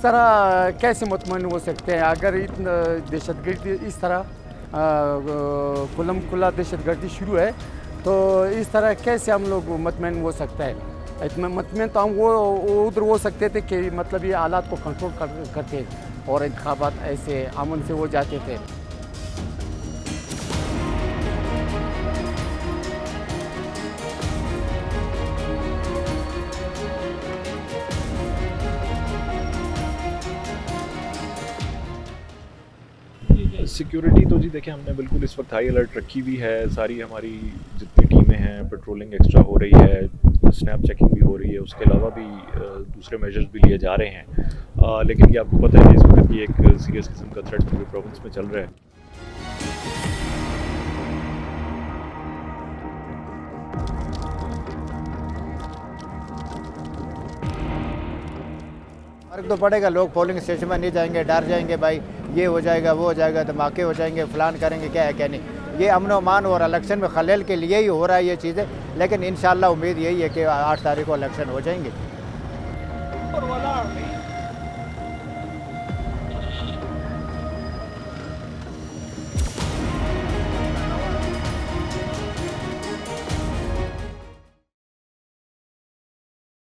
इस तरह कैसे मुतमईन हो सकते हैं अगर इतना दहशतगर्दी इस तरह खुल्लम खुल्ला दहशतगर्दी शुरू है, तो इस तरह कैसे हम लोग मुतमईन हो सकता है? इतना मुतमईन तो हम वो उधर हो सकते थे कि मतलब ये हालात को कंट्रोल करते और इंतखाबात ऐसे अमन से हो जाते थे। सिक्योरिटी तो जी देखिए हमने बिल्कुल इस वक्त हाई अलर्ट रखी हुई है। सारी हमारी जितनी टीमें हैं, पेट्रोलिंग एक्स्ट्रा हो रही है, स्नैप चेकिंग भी हो रही है, उसके अलावा भी दूसरे मेजर्स भी लिए जा रहे हैं। लेकिन ये आपको पता है कि इस वक्त ये एक सीरियस किस्म का थ्रेट पूरे प्रोविंस में चल रहा है। फर्क तो पड़ेगा, लोग पोलिंग स्टेशन में नहीं जाएंगे, डर जाएंगे, भाई ये हो जाएगा वो हो जाएगा, धमाके हो जाएंगे, फलान करेंगे, क्या है क्या नहीं। ये अमन अमान और इलेक्शन में खलेल के लिए ही हो रहा है ये चीज़ें, लेकिन इंशाल्लाह उम्मीद यही है कि 8 तारीख को इलेक्शन हो जाएंगे।